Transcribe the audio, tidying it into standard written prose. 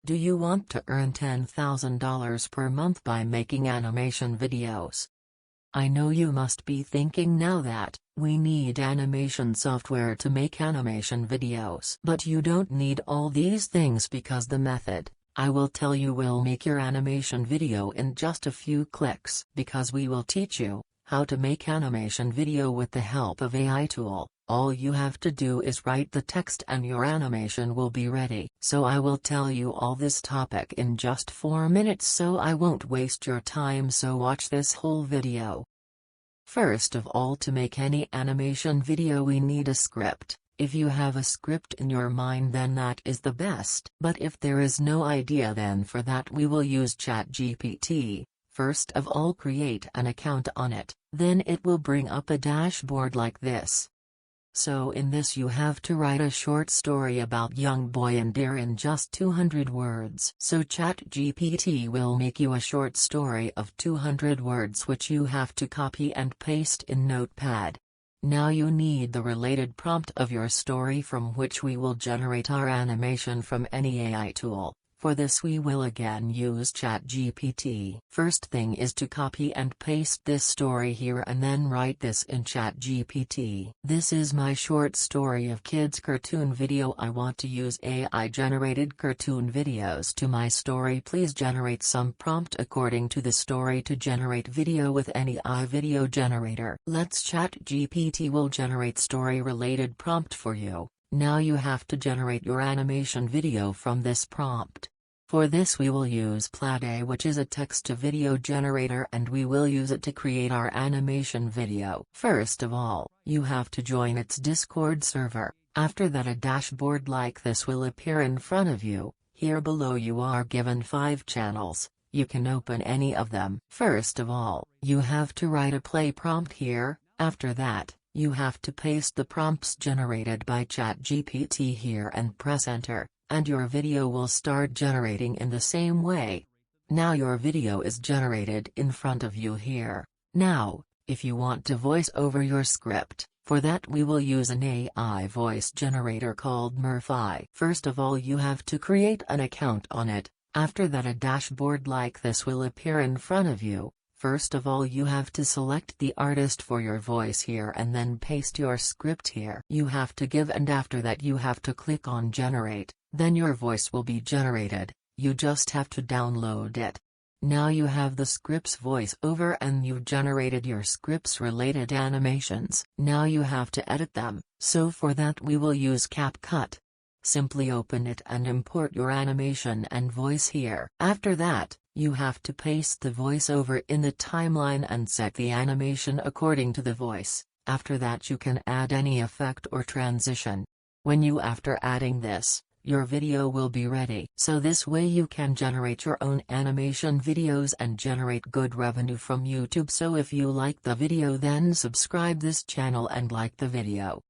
Do you want to earn $10,000 per month by making animation videos? I know you must be thinking now that we need animation software to make animation videos. But you don't need all these things because the method I will tell you will make your animation video in just a few clicks. Because we will teach you how to make animation video with the help of AI tool. All you have to do is write the text and your animation will be ready. So I will tell you all this topic in just 4 minutes, so I won't waste your time, so watch this whole video. First of all, to make any animation video we need a script. If you have a script in your mind, then that is the best. But if there is no idea, then for that we will use ChatGPT. First of all, create an account on it, then it will bring up a dashboard like this. So in this you have to write a short story about young boy and deer in just 200 words. So ChatGPT will make you a short story of 200 words which you have to copy and paste in Notepad. Now you need the related prompt of your story from which we will generate our animation from any AI tool. For this we will again use ChatGPT. First thing is to copy and paste this story here and then write this in ChatGPT. This is my short story of kids cartoon video. I want to use AI generated cartoon videos to my story. Please generate some prompt according to the story to generate video with any AI video generator. Let's ChatGPT will generate story related prompt for you. Now you have to generate your animation video from this prompt. For this we will use Play, which is a text-to-video generator, and we will use it to create our animation video. First of all, you have to join its Discord server. After that, a dashboard like this will appear in front of you. Here below you are given 5 channels. You can open any of them. First of all, you have to write a play prompt here. After that, you have to paste the prompts generated by ChatGPT here and press enter, and your video will start generating in the same way. Now your video is generated in front of you here. Now, if you want to voice over your script, for that we will use an AI voice generator called Murphy. First of all, you have to create an account on it. After that, a dashboard like this will appear in front of you. First of all, you have to select the artist for your voice here and then paste your script here. You have to give, and after that you have to click on generate, then your voice will be generated. You just have to download it. Now you have the script's voice over and you've generated your script's related animations. Now you have to edit them, so for that we will use CapCut. Simply open it and import your animation and voice here. After that, you have to paste the voiceover in the timeline and set the animation according to the voice. After that you can add any effect or transition. After adding this, your video will be ready. So this way you can generate your own animation videos and generate good revenue from YouTube. So if you like the video, then subscribe this channel and like the video.